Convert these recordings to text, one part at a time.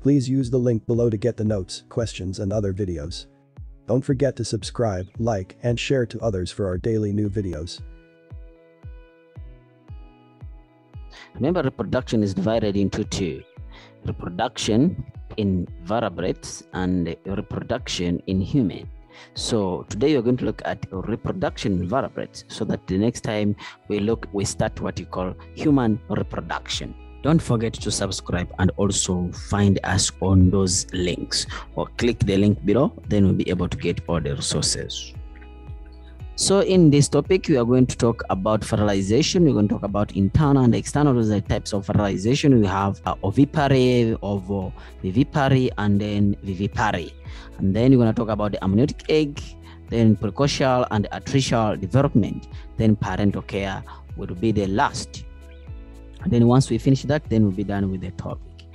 Please use the link below to get the notes, questions and other videos. Don't forget to subscribe, like and share to others for our daily new videos. Remember, reproduction is divided into two: reproduction in vertebrates and reproduction in human. So today we're going to look at reproduction in vertebrates, so that the next time we start what you call human reproduction. Don't forget to subscribe and also find us on those links, or click the link below, then we'll be able to get all the resources. So in this topic, we are going to talk about fertilization. We're going to talk about internal and external. Those are the types of fertilization. We have ovipary, ovovivipary, and then vivipary. And then we're going to talk about the amniotic egg, then precocial and altricial development. Then parental care will be the last. And then once we finish that, then we'll be done with the topic.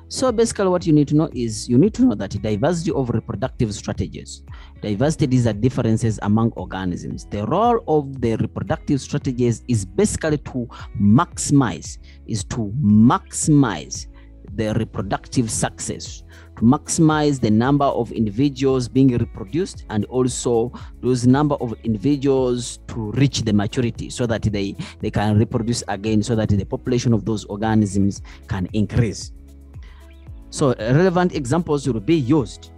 So basically what you need to know is, you need to know that diversity of reproductive strategies. Diversity, these are differences among organisms. The role of the reproductive strategies is basically to maximize the reproductive success, to maximize the number of individuals being reproduced, and also those number of individuals to reach the maturity so that they can reproduce again, so that the population of those organisms can increase. So relevant examples will be used.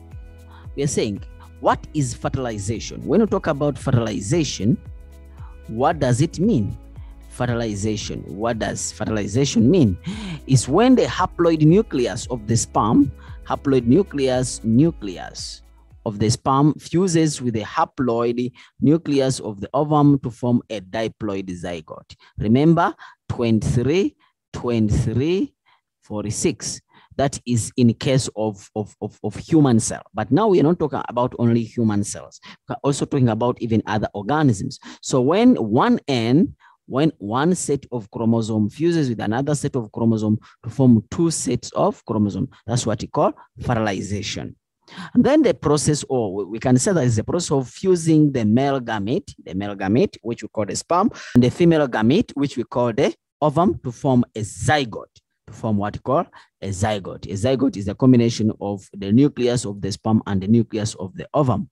We are saying, what is fertilization? When you talk about fertilization, what does it mean? Fertilization, what does fertilization mean? Is when the haploid nucleus of the sperm, nucleus of the sperm fuses with the haploid nucleus of the ovum to form a diploid zygote. Remember, 23, 46. That is in case of human cell. But now we are not talking about only human cells. We're also talking about even other organisms. So when one set of chromosome fuses with another set of chromosome to form two sets of chromosome, that's what we call fertilization. And then the process, or we can say that is the process of fusing the male gamete, which we call the sperm, and the female gamete, which we call the ovum, to form a zygote. Form what we call a zygote. A zygote is a combination of the nucleus of the sperm and the nucleus of the ovum.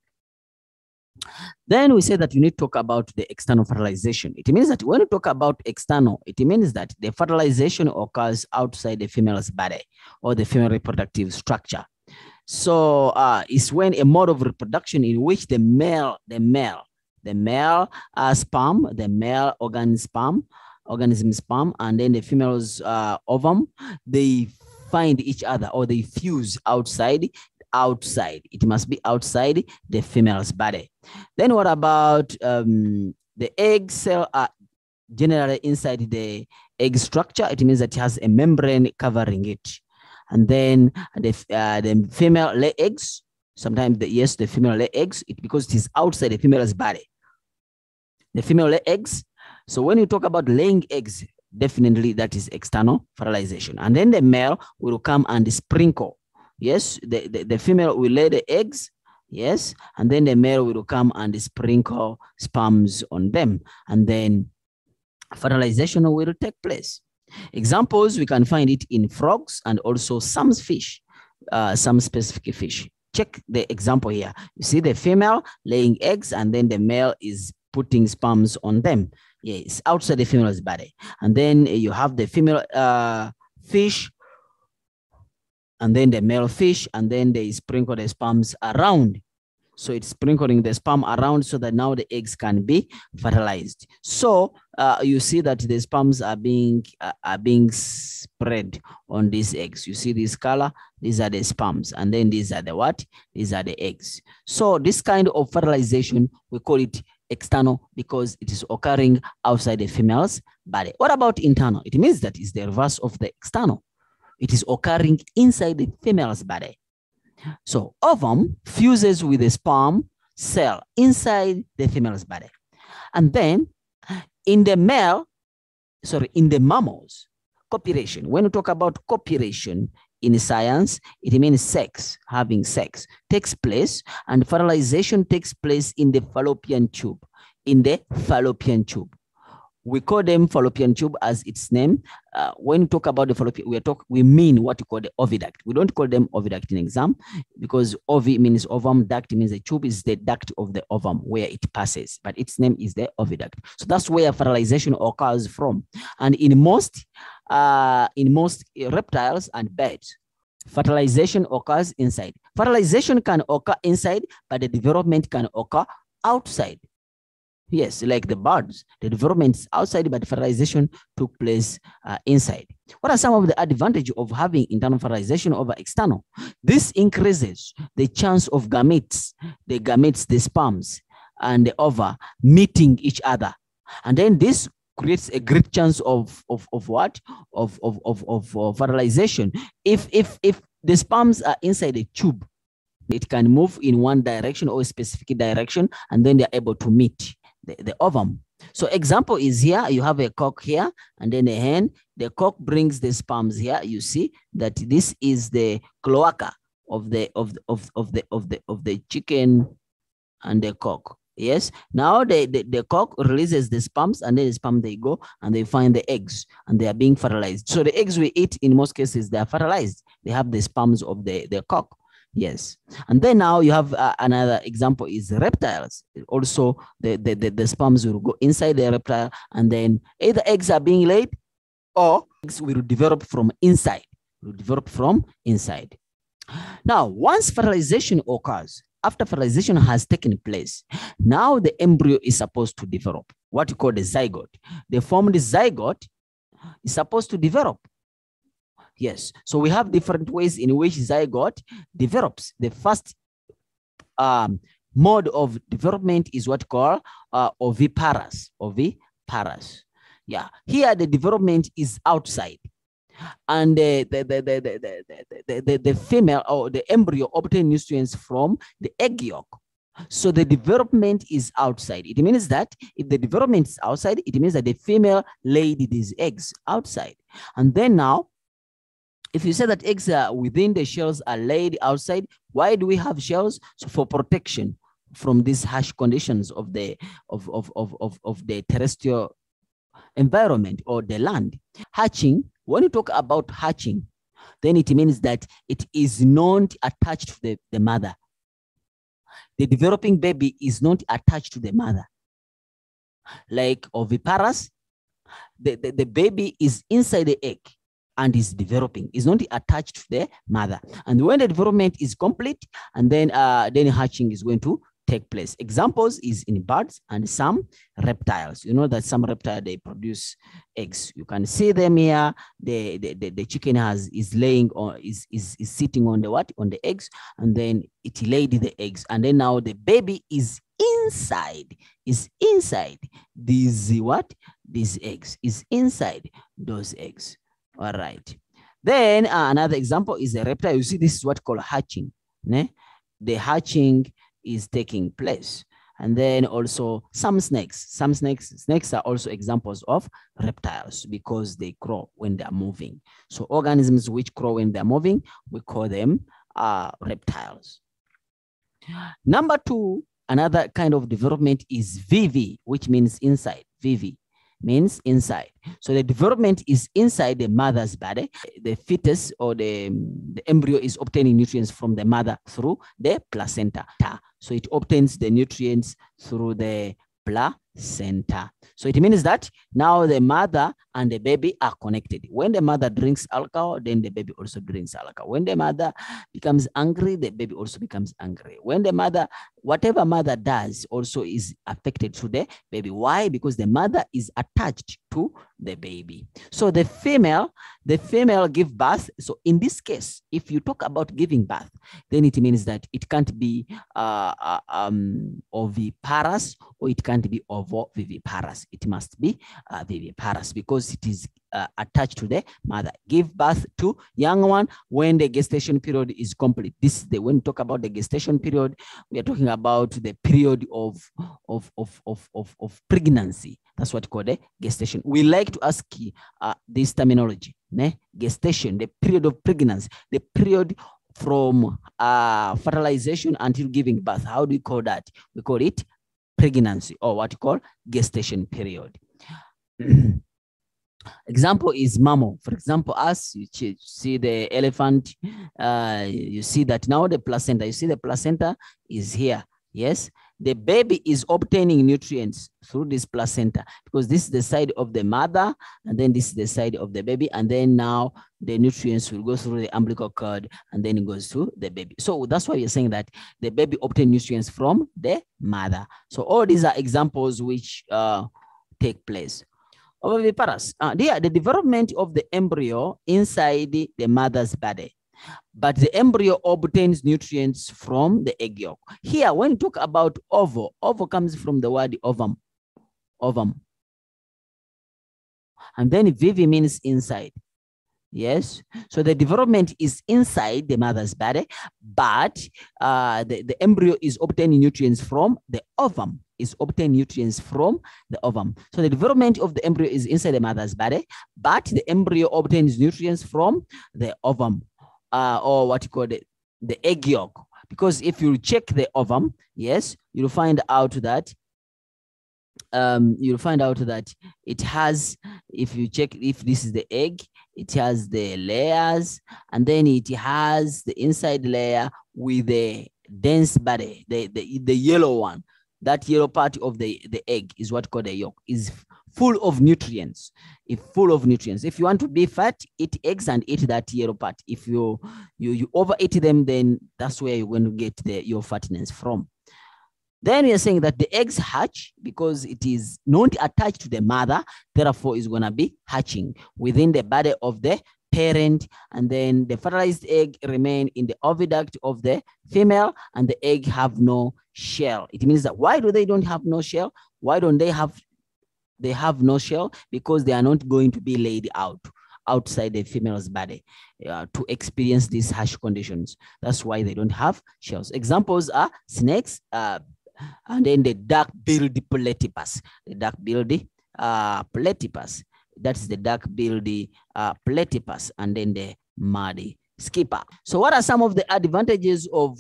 Then we say that you need to talk about the external fertilization. It means that when you talk about external, it means that the fertilization occurs outside the female's body or the female reproductive structure. So it's when a mode of reproduction in which the male sperm, the male organism sperm, and then the female's ovum, they find each other, or they fuse outside. It must be outside the female's body. Then what about the egg cell? Generally inside the egg structure, it means that it has a membrane covering it. And then the female lay eggs. Sometimes the female lay eggs, because it is outside the female's body. The female lay eggs. So when you talk about laying eggs, definitely that is external fertilization. And then the male will come and sprinkle. Yes, the female will lay the eggs. Yes, and then the male will come and sprinkle sperms on them. And then fertilization will take place. Examples, we can find it in frogs and also some fish, some specific fish. Check the example here. You see the female laying eggs, and then the male is putting sperms on them. Yes, outside the female's body. And then you have the female fish, and then the male fish, and then they sprinkle the sperms around. So it's sprinkling the sperm around so that now the eggs can be fertilized. So you see that the sperms are being spread on these eggs. You see this color, these are the sperms, and then these are the what? These are the eggs. So this kind of fertilization, we call it external because it is occurring outside the female's body. What about internal? It means that it's the reverse of the external. It is occurring inside the female's body. So ovum fuses with the sperm cell inside the female's body. And then in the mammals, copulation. When we talk about copulation in science, it means sex, having sex takes place, and fertilization takes place in the fallopian tube. We call them fallopian tube as its name. When we talk about the fallopian, we mean what we call the oviduct. We don't call them oviduct in exam because ovi means ovum, duct means the tube is the duct of the ovum where it passes, but its name is the oviduct. So that's where fertilization occurs from. And in most reptiles and birds, fertilization occurs inside. Fertilization can occur inside, but the development can occur outside. Yes, like the birds, the development is outside, but fertilization took place inside. What are some of the advantages of having internal fertilization over external? This increases the chance of gametes, the sperms, and the ova meeting each other. And then this creates a great chance of what? Of fertilization. If the sperms are inside a tube, it can move in one direction or a specific direction, and then they're able to meet the ovum. So example is here, you have a cock here and then a hen. The cock brings the sperms here. You see that this is the cloaca of the chicken and the cock. Yes. Now the cock releases the sperms, and then the sperm, they go and they find the eggs and they are being fertilized. So the eggs we eat in most cases, they are fertilized. They have the sperms of the cock. Yes. And then now you have another example is reptiles. Also, the sperms will go inside the reptile, and then either eggs are being laid or eggs will develop from inside. Now, once fertilization occurs, after fertilization has taken place, now the embryo is supposed to develop, what you call the zygote. The formed zygote is supposed to develop. Yes, so we have different ways in which zygote develops. The first mode of development is what called oviparous. Yeah, here the development is outside, and the female or the embryo obtain nutrients from the egg yolk. So the development is outside. It means that if the development is outside, it means that the female laid these eggs outside, and then now, if you say that eggs are within the shells are laid outside, why do we have shells? So for protection from these harsh conditions of the terrestrial environment or the land. Hatching, when you talk about hatching, then it means that it is not attached to the mother. The developing baby is not attached to the mother. Like oviparous, the baby is inside the egg and is developing, is not attached to the mother. And when the development is complete, and then hatching is going to take place. Examples is in birds and some reptiles. You know that some reptiles, they produce eggs. You can see them here. The chicken is laying on, is sitting on the what? On the eggs, and then it laid the eggs. And then now the baby is inside these what? These eggs, is inside those eggs. All right. Then another example is a reptile. You see, this is what called hatching. Ne? The hatching is taking place. And then also some snakes. Snakes are also examples of reptiles because they crawl when they are moving. So organisms which crawl when they are moving, we call them reptiles. Number two, another kind of development is VV, which means inside. VV means inside. So the development is inside the mother's body. The fetus or the embryo is obtaining nutrients from the mother through the placenta. So it obtains the nutrients through the placenta. So it means that now the mother and the baby are connected. When the mother drinks alcohol, then the baby also drinks alcohol. When the mother becomes angry, the baby also becomes angry. When the mother, whatever mother does also is affected to the baby. Why? Because the mother is attached to the baby. So the female give birth. So in this case, if you talk about giving birth, then it means that it can't be oviparous or it can't be ovoviviparous. It must be viviparous because it is attached to the mother. Give birth to young one when the gestation period is complete. This is when we talk about the gestation period, we are talking about the period of pregnancy. That's what we call the gestation. We like to ask this terminology, gestation, the period of pregnancy, the period from fertilization until giving birth. How do we call that? We call it pregnancy, or what we call gestation period. Example is mammal. For example, us, you see the elephant, you see that now the placenta, you see the placenta is here. Yes, the baby is obtaining nutrients through this placenta because this is the side of the mother, and then this is the side of the baby, and then now the nutrients will go through the umbilical cord, and then it goes to the baby. So that's why we're saying that the baby obtains nutrients from the mother. So all these are examples which take place. Viviparous, the development of the embryo inside the mother's body, but the embryo obtains nutrients from the egg yolk. Here, when you talk about ovo, ovo comes from the word ovum, ovum. And then vivi means inside. Yes, so the development is inside the mother's body, but the embryo is obtaining nutrients from the ovum. Is obtain nutrients from the ovum. So the development of the embryo is inside the mother's body, but the embryo obtains nutrients from the ovum, or what you call the egg yolk. Because if you check the ovum, yes, you'll find out that it has, if you check if this is the egg, it has the layers, and then it has the inside layer with the dense body, the yellow one. That yellow part of the egg is what called the yolk, is full of nutrients. If full of nutrients. If you want to be fat, eat eggs and eat that yellow part. If you overeat them, then that's where you're going to get your fatness from. Then we are saying that the eggs hatch because it is not attached to the mother, therefore is going to be hatching within the body of the parent, and then the fertilized egg remain in the oviduct of the female, and the egg have no shell. It means that why do they don't have no shell? Why don't they have no shell? Because they are not going to be laid outside the female's body to experience these harsh conditions. That's why they don't have shells. Examples are snakes, and then the dark-billed platypus. The dark-billed platypus. That's the dark-billed platypus, and then the muddy skipper. So what are some of the advantages of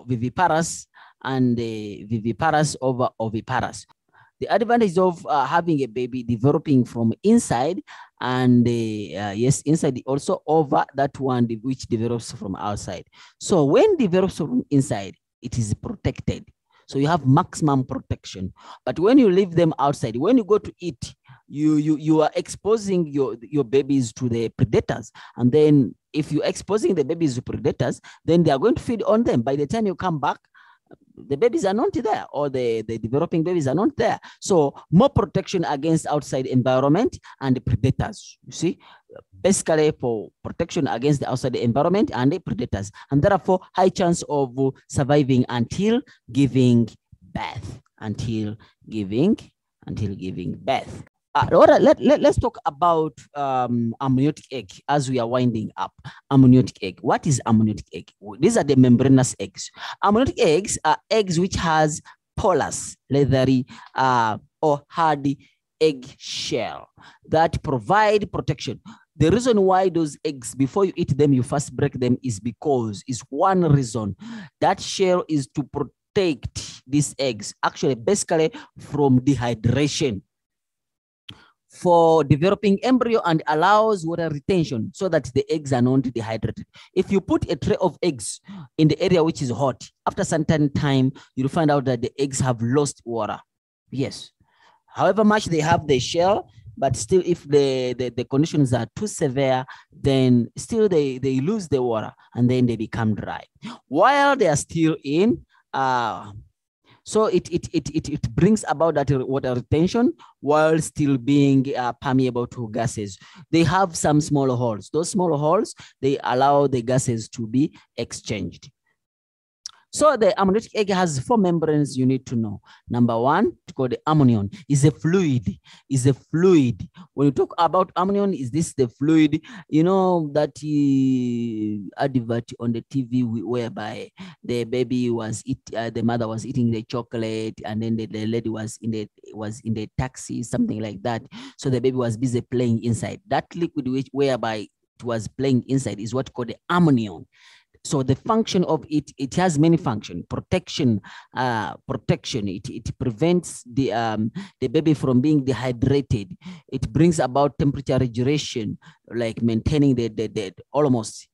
viviparous and viviparous over oviparous? The advantage of having a baby developing from inside, and yes, inside also over that one which develops from outside. So when develops from inside, it is protected. So you have maximum protection. But when you leave them outside, when you go to eat, you are exposing your babies to the predators. And then if you're exposing the babies to predators, then they are going to feed on them. By the time you come back, the babies are not there, or the developing babies are not there. So more protection against outside environment and the predators, you see, basically for protection against the outside environment and the predators, and therefore high chance of surviving until giving birth, Let's talk about amniotic egg as we are winding up. Amniotic egg. What is amniotic egg? These are the membranous eggs. Amniotic eggs are eggs which has porous, leathery, or hardy egg shell that provide protection. The reason why those eggs, before you eat them, you first break them is one reason. That shell is to protect these eggs, actually, basically from dehydration, for developing embryo, and allows water retention so that the eggs are not dehydrated. If you put a tray of eggs in the area which is hot, after some time, you'll find out that the eggs have lost water. Yes. However much they have the shell, but still if the conditions are too severe, then still they lose the water and then they become dry. While they are still in, so it brings about that water retention while still being permeable to gases. They have some small holes. Those small holes, they allow the gases to be exchanged. So the amniotic egg has 4 membranes you need to know. Number 1, it's called the amnion, is a fluid. When you talk about amnion, is this the fluid? You know that advert on the TV whereby the baby was the mother was eating the chocolate, and then the lady was in the taxi, something like that. So the baby was busy playing inside. That liquid whereby it was playing inside is what called the amnion. So the function of it has many functions. Protection, it prevents the baby from being dehydrated. It brings about temperature regulation, like maintaining the almost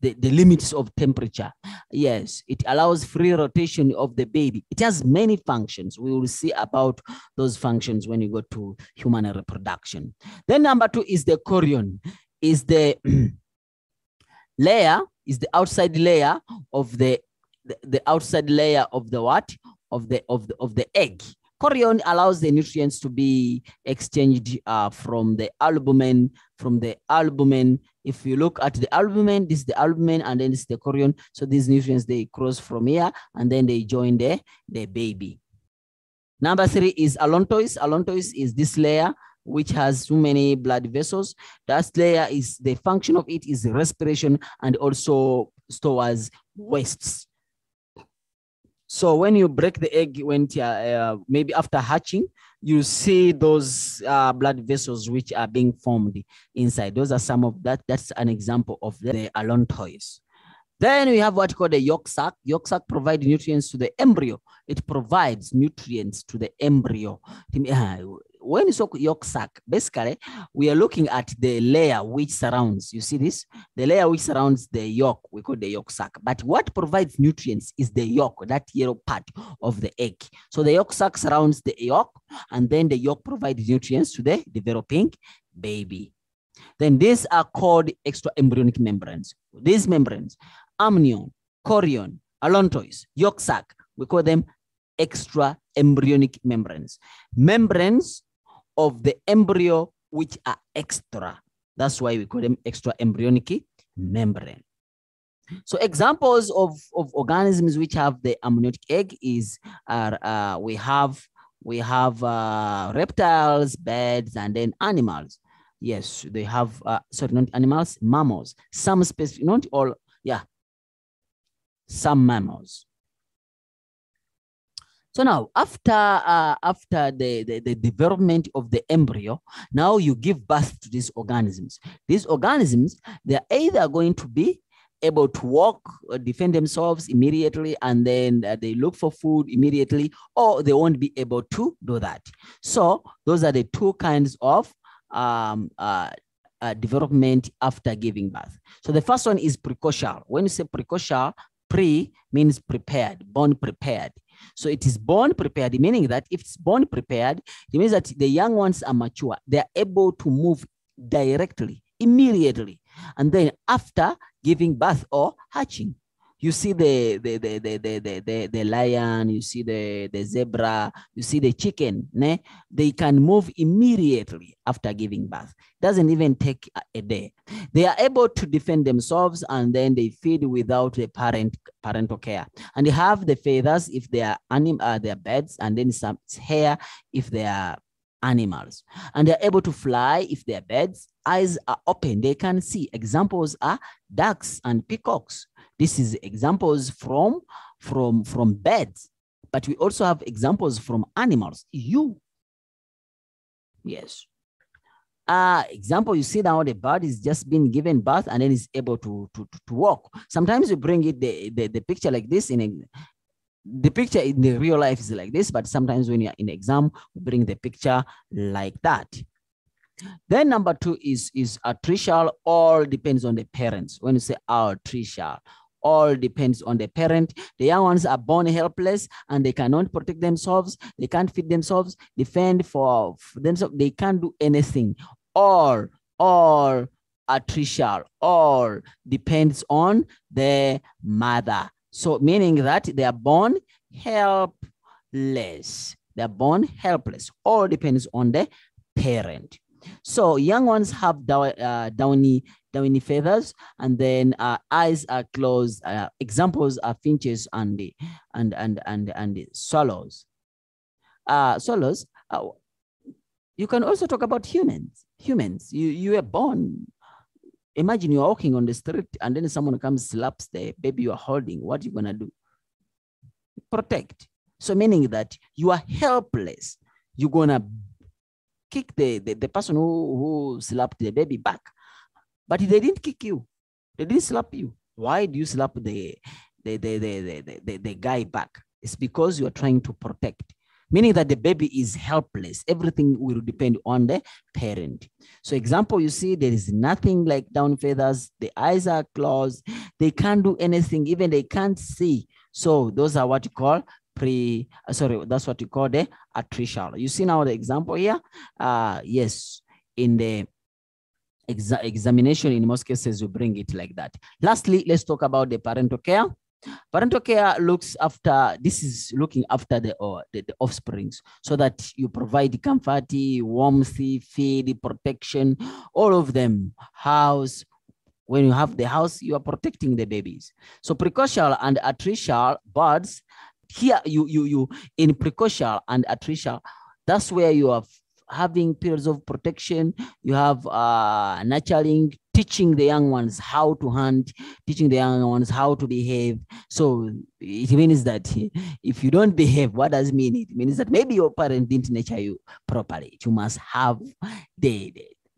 the limits of temperature. Yes, it allows free rotation of the baby. It has many functions. We will see about those functions when you go to human reproduction. Then number 2 is the chorion, is the layer, is the outside layer of the outside layer of the what? Of the egg. Chorion allows the nutrients to be exchanged from the albumin. If you look at the albumin, this is the albumin, and then this is the chorion. So these nutrients, they cross from here, and then they join the baby. Number 3 is allantois. Allantois is this layer which has too many blood vessels. That layer is, the function of it is respiration and also stores wastes. So when you break the egg, when maybe after hatching, you see those blood vessels which are being formed inside. Those are some of that. That's an example of the allantois. Then we have what called the yolk sac. Yolk sac provides nutrients to the embryo. It provides nutrients to the embryo. When you talk yolk sac, basically, we are looking at the layer which surrounds, you see this? The layer which surrounds the yolk, we call the yolk sac. But what provides nutrients is the yolk, that yellow part of the egg. So the yolk sac surrounds the yolk, and then the yolk provides nutrients to the developing baby. Then these are called extraembryonic membranes. These membranes, amnion, chorion, allantois, yolk sac, we call them extraembryonic membranes. Membranes of the embryo which are extra. That's why we call them extraembryonic membrane. So examples of organisms which have the amniotic egg is we have reptiles, birds, and then animals. Yes, they have sorry, not animals, mammals. Some specific, not all. Yeah, some mammals. So now, after the development of the embryo, now you give birth to these organisms. These organisms, they're either going to be able to walk or defend themselves immediately, and then they look for food immediately, or they won't be able to do that. So those are the two kinds of development after giving birth. So the first one is precocial. When you say precocial, pre means prepared, born prepared. So it is born prepared, meaning that if it's born prepared, it means that the young ones are mature. They are able to move directly, immediately. And then after giving birth or hatching, you see the lion, you see the zebra, you see the chicken, né? They can move immediately after giving birth. Doesn't even take a day. They are able to defend themselves, and then they feed without the parental care. And they have the feathers if they are birds, and then some hair if they are animals. And they're able to fly if they're birds. Eyes are open, they can see. Examples are ducks and peacocks. This is examples from birds, but we also have examples from animals. Yes. Example, you see now the bird is just been given birth and then is able to walk. Sometimes you bring it the picture like this the picture in the real life is like this, but sometimes when you're in exam, we bring the picture like that. Then number 2 is altricial. All depends on the parents. When you say altricial, all depends on the parent. The young ones are born helpless and they cannot protect themselves. They can't feed themselves, defend for themselves. They can't do anything. All altricial. All depends on the mother. So meaning that they are born helpless. They are born helpless. All depends on the parent. So young ones have downy feathers, and then eyes are closed. Examples are finches and the swallows. Swallows. You can also talk about humans. You are born. Imagine you're walking on the street and then someone comes, slaps the baby you are holding. What are you gonna do? Protect. So meaning that you are helpless. You're gonna kick the person who slapped the baby back. But they didn't kick you. They didn't slap you. Why do you slap the guy back? It's because you are trying to protect, meaning that the baby is helpless. Everything will depend on the parent. So example, you see there is nothing like down feathers. The eyes are closed. They can't do anything. Even they can't see. So those are what you call that's what you call the altricial. You see now the example here? Yes, in the examination, in most cases, you bring it like that. Lastly, let's talk about the parental care. Parental care looking after the offsprings, so that you provide comfort, warmth, feed, protection, all of them. House, when you have the house, you are protecting the babies. So precocial and altricial birds, here you in precocial and altricial, that's where you are having periods of protection. You have nurturing, teaching the young ones how to hunt, teaching the young ones how to behave. So it means that if you don't behave, what does it mean? It means that maybe your parent didn't nurture you properly. You must have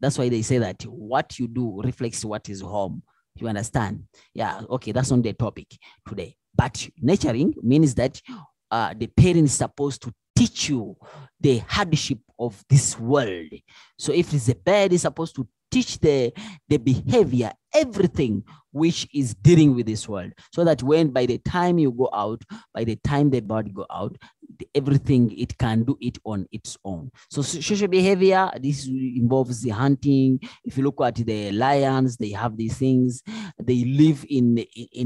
that's why they say that what you do reflects what is home. You understand? Yeah, okay, that's not the topic today. But nurturing means that the parent is supposed to teach you the hardship of this world. So if it's a bird, is supposed to teach the behavior, everything which is dealing with this world, so that when by the time you go out, by the time the bird go out, everything it can do it on its own. So social behavior, this involves the hunting. If you look at the lions, they have these things. They live in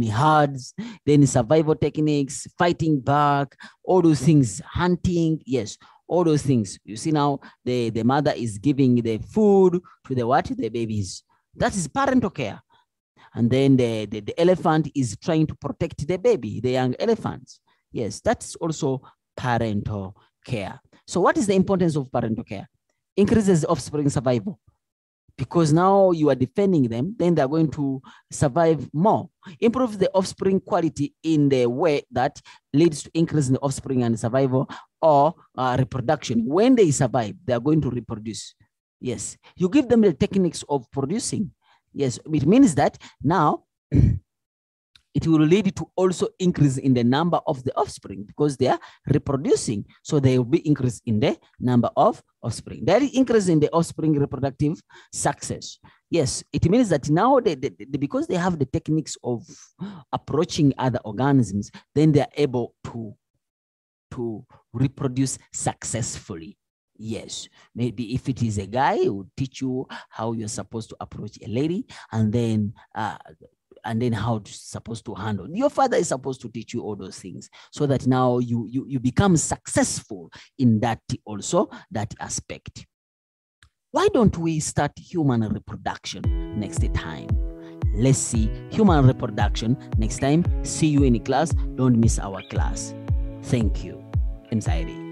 herds. Then survival techniques, fighting back, all those things, hunting, yes, all those things. You see now the mother is giving the food to the babies. That is parental care. And then the elephant is trying to protect the baby, the young elephants. Yes, that's also parental care. So what is the importance of parental care? Increases offspring survival. Because now you are defending them, then they're going to survive more. Improves the offspring quality in the way that leads to increase in the offspring and survival or reproduction. When they survive, they are going to reproduce. Yes, you give them the techniques of producing. Yes, it means that now it will lead to also increase in the number of the offspring because they are reproducing. So there will be increase in the number of offspring. There is increase in the offspring reproductive success. Yes, it means that now because they have the techniques of approaching other organisms, then they are able to reproduce successfully. Yes, maybe if it is a guy, he will teach you how you're supposed to approach a lady, and then how to supposed to handle. Your father is supposed to teach you all those things so that now you become successful in that also, that aspect. Why don't we start human reproduction next time? Let's see human reproduction next time. See you in class. Don't miss our class. Thank you. M.SAIDI.